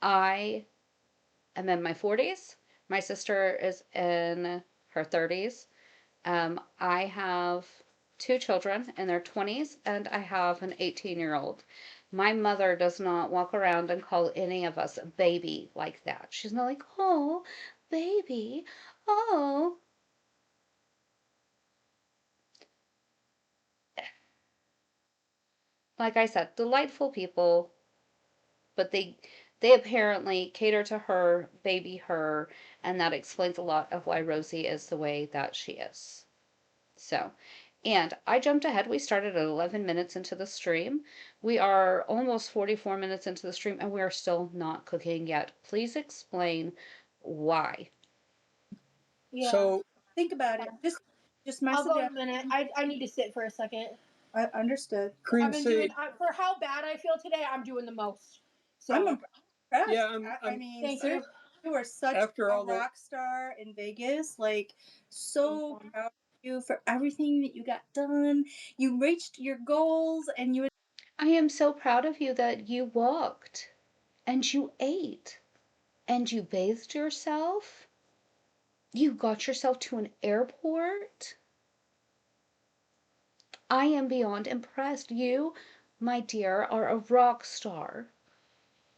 I am in my 40s. My sister is in her 30s. I have two children in their 20s, and I have an 18-year-old. My mother does not walk around and call any of us baby like that. She's not like, oh, baby, oh. Like I said, delightful people, but they apparently cater to her, baby her, and that explains a lot of why Rosie is the way that she is. So, and I jumped ahead. We started at 11 minutes into the stream. We are almost 44 minutes into the stream and we are still not cooking yet. Please explain why. Yeah. So think about it. Just my I'll go in a suggestion. minute. I need to sit for a second. I understood. cream I've been sage. doing for how bad I feel today. I'm doing the most. So I'm impressed. Yeah, I mean, thank sir, you. you are such after a all the rock star in Vegas. Like, so proud of you for everything that you got done. You reached your goals, and you. I am so proud of you that you walked and you ate and you bathed yourself. You got yourself to an airport. I am beyond impressed. You, my dear, are a rock star.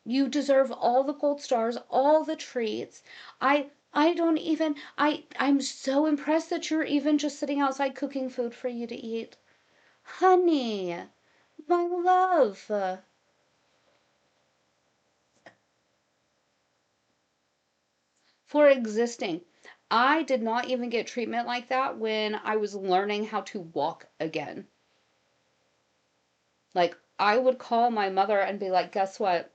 You deserve all the gold stars, all the treats. I don't even I'm so impressed that you're even just sitting outside cooking food for you to eat. Honey, my love. For existing. I did not even get treatment like that when I was learning how to walk again. Like, I would call my mother and be like, guess what?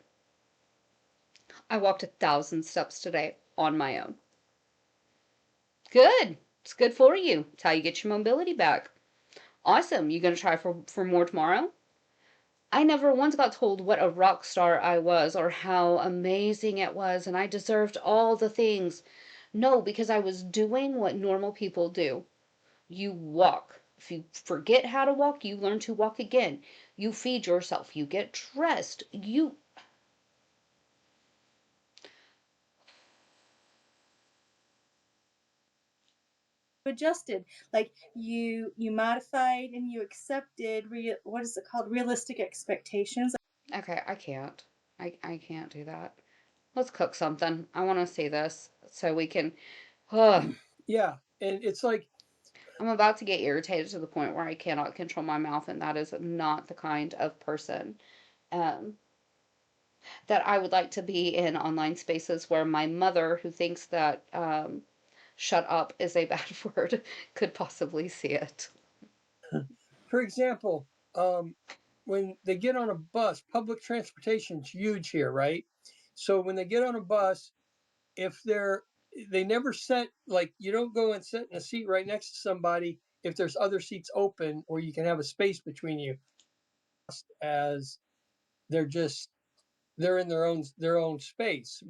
I walked 1,000 steps today on my own. Good. It's good for you. It's how you get your mobility back. Awesome. You gonna try for more tomorrow? I never once got told what a rock star I was or how amazing it was and I deserved all the things. No, because I was doing what normal people do. You walk. If you forget how to walk, you learn to walk again. You feed yourself. You get dressed. You Adjusted, like you modified and you accepted what is it called, realistic expectations. Okay, I can't. I can't do that. Let's cook something. I want to see this so we can. Ugh. yeah, and it's like I'm about to get irritated to the point where I cannot control my mouth, and that is not the kind of person um, that I would like to be in online spaces where my mother, who thinks that shut up is a bad word, could possibly see it. for example, when they get on a bus, public transportation's huge here, right? So when they get on a bus, if they never set, like, you don't go and sit in a seat right next to somebody if there's other seats open or you can have a space between you, as they're just they're in their own space,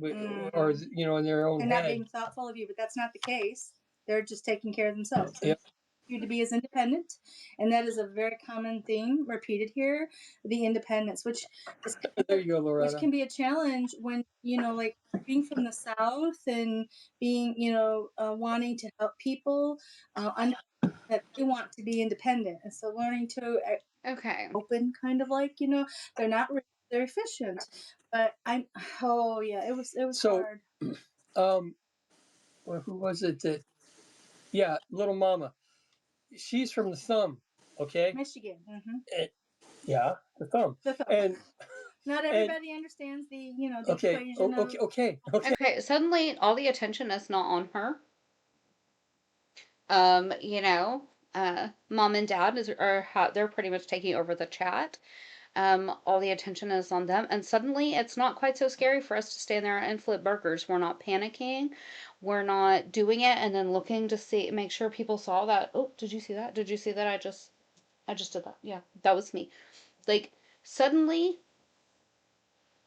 or in their own and head. not being thoughtful of you, but that's not the case. They're just taking care of themselves. Yep. You to be as independent, and that is a very common theme repeated here, the independence, which is There you go, Loretta. which can be a challenge when like being from the South and being wanting to help people, that they want to be independent, and so learning to Okay. open, kind of like they're not really, they're efficient, but it was So, hard. well, who was it that? Yeah, little mama. She's from the thumb. Okay. Michigan. Yeah, the thumb. The thumb. And not everybody understands the the equation of Okay, suddenly all the attention is not on her. Mom and dad they're pretty much taking over the chat. All the attention is on them, and suddenly it's not quite so scary for us to stand there and flip burgers. We're not panicking. We're not doing it and then looking to make sure people saw that. Oh, did you see that? Did you see that? I just did that. Yeah, that was me. Like, suddenly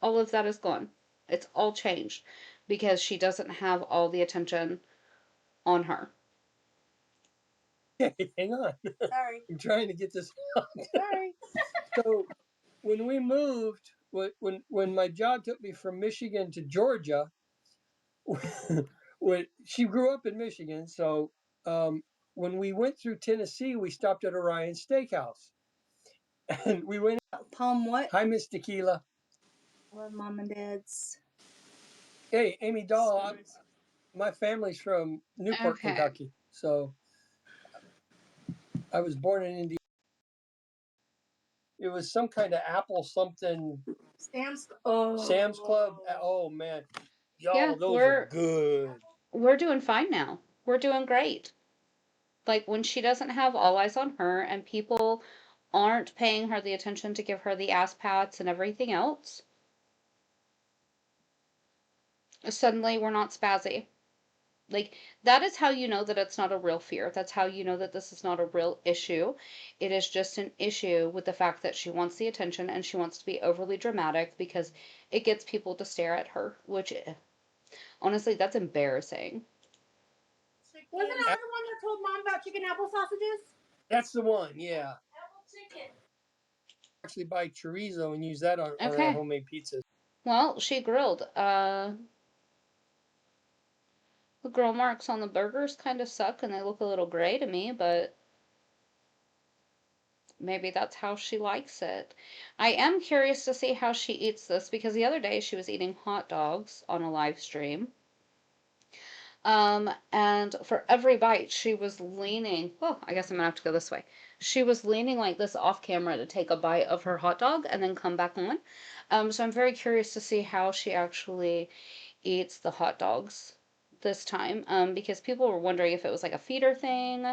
all of that is gone. It's all changed because she doesn't have all the attention on her. Hang on. Sorry. I'm trying to get this out. Sorry. So when we moved, when my job took me from Michigan to Georgia, when she grew up in Michigan, so when we went through Tennessee, we stopped at Orion Steakhouse, and we went. Palm what? Hi, Miss Tequila. Love mom and dad's. Hey, Amy Dahl. My family's from Newport, Kentucky, so I was born in Indiana. It was some kind of apple something. Sam's Club. Oh man, y'all, those are good. We're doing fine now. We're doing great. Like, when she doesn't have all eyes on her and people aren't paying her the attention to give her the ass pats and everything else, suddenly we're not spazzy. Like, that is how you know that it's not a real fear. That's how you know that this is not a real issue. It is just an issue with the fact that she wants the attention and she wants to be overly dramatic because it gets people to stare at her, which, honestly, that's embarrassing. Wasn't I the one that told Mom about chicken apple sausages? That's the one, yeah. Apple chicken. Actually buy chorizo and use that on our homemade pizzas. Well, she grilled. The grill marks on the burgers kind of suck and they look a little gray to me, but maybe that's how she likes it. I am curious to see how she eats this because the other day she was eating hot dogs on a live stream. And for every bite she was leaning, I guess I'm gonna have to go this way. She was leaning like this off camera to take a bite of her hot dog and then come back on. So I'm very curious to see how she actually eats the hot dogs this time, because people were wondering if it was like a feeder thing,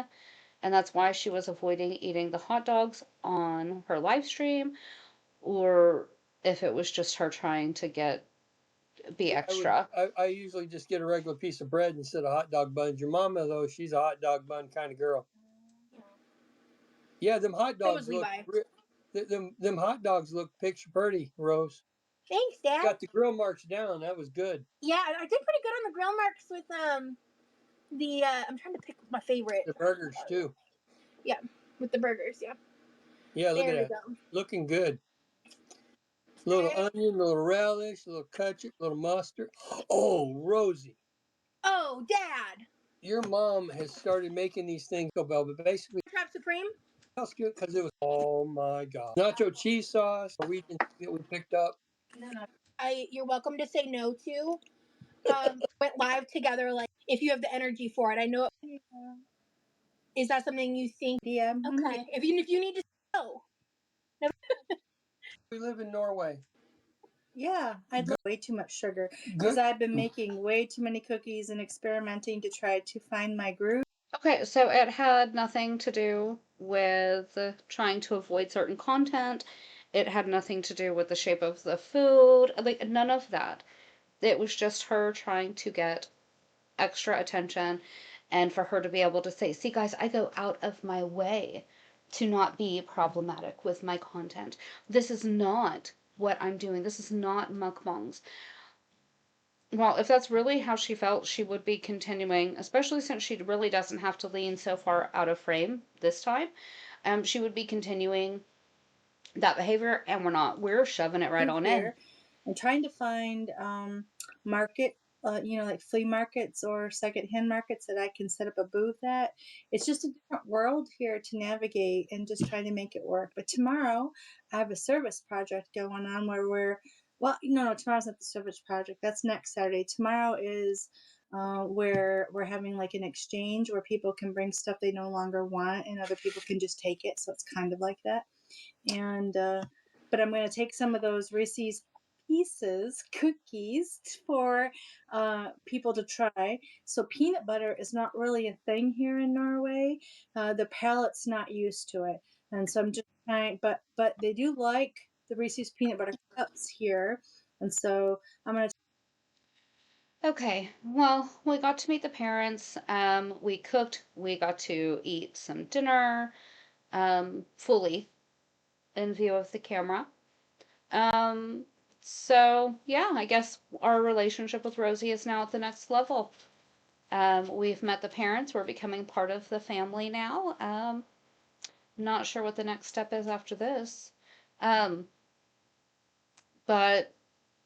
and that's why she was avoiding eating the hot dogs on her live stream, or if it was just her trying to be extra. I usually just get a regular piece of bread instead of hot dog buns. Your mama, though, she's a hot dog bun kind of girl. Yeah, them hot dogs look. Them hot dogs look picture pretty, Rose. Thanks, Dad. Got the grill marks down. That was good. Yeah, I did pretty good on the grill marks with I'm trying to pick my favorite. The burgers too. Yeah, with the burgers. Yeah. Yeah, look at that. Looking good. Little onion, little relish, little ketchup, little mustard. Oh, Rosie. Oh, Dad. Your mom has started making these things, but basically. Crab Supreme. That's good because it was. Oh my God. Nacho cheese sauce. Norwegian that we picked up. You're welcome to say no to. Went live together. Like, if you have the energy for it, I know. Is that something you think? Yeah. Okay. If you need to go. We live in Norway. Yeah, I'd love way too much sugar because I've been making way too many cookies and experimenting to try to find my groove. Okay, so it had nothing to do with trying to avoid certain content. It had nothing to do with the shape of the food, like none of that. It was just her trying to get extra attention and for her to be able to say, see guys, I go out of my way to not be problematic with my content. This is not what I'm doing. This is not mukbangs. Well, if that's really how she felt, she would be continuing, especially since she really doesn't have to lean so far out of frame this time. She would be continuing that behavior, and we're not. We're shoving it right on in. I'm trying to find market, like flea markets or secondhand markets that I can set up a booth at. It's just a different world here to navigate and just trying to make it work. But tomorrow I have a service project going on where no, tomorrow's not the service project. That's next Saturday. Tomorrow is where we're having like an exchange where people can bring stuff they no longer want and other people can just take it. So it's kind of like that. And but I'm going to take some of those Reese's Pieces cookies for people to try. So peanut butter is not really a thing here in Norway. The palate's not used to it, and so I'm just trying. But they do like the Reese's peanut butter cups here, and so I'm going to. Okay, well, we got to meet the parents. We cooked. We got to eat some dinner, fully in view of the camera. Um, so yeah, I guess our relationship with Rosie is now at the next level. We've met the parents. We're becoming part of the family now. Not sure what the next step is after this. Um, but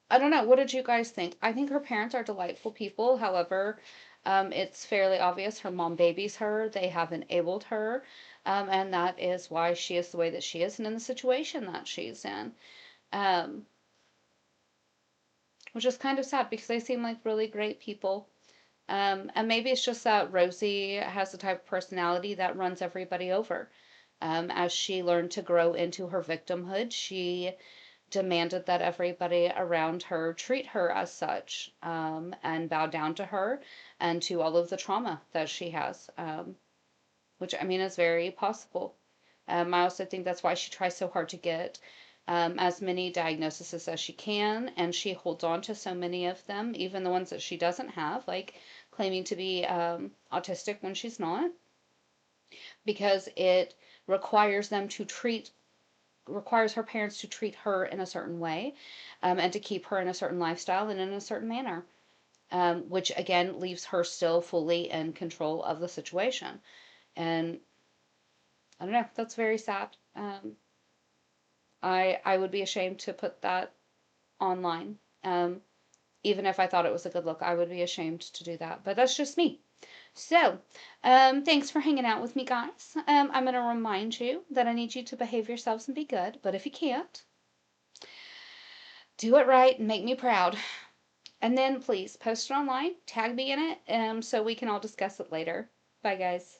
I don't know. What did you guys think? I think her parents are delightful people. However, it's fairly obvious her mom babies her. They have enabled her. And that is why she is the way that she is and in the situation that she's in. Um, which is kind of sad because they seem like really great people. And maybe it's just that Rosie has the type of personality that runs everybody over. As she learned to grow into her victimhood, she demanded that everybody around her treat her as such, and bow down to her and to all of the trauma that she has, which I mean is very possible. I also think that's why she tries so hard to get as many diagnoses as she can, and she holds on to so many of them, even the ones that she doesn't have, like claiming to be autistic when she's not, because it requires them to treat requires her parents to treat her in a certain way, and to keep her in a certain lifestyle and in a certain manner, which again leaves her still fully in control of the situation. And I don't know, that's very sad. I would be ashamed to put that online. Even if I thought it was a good look, I would be ashamed to do that. But that's just me. So, thanks for hanging out with me, guys. I'm going to remind you that I need you to behave yourselves and be good. But if you can't, do it right and make me proud. And then please post it online, tag me in it, so we can all discuss it later. Bye, guys.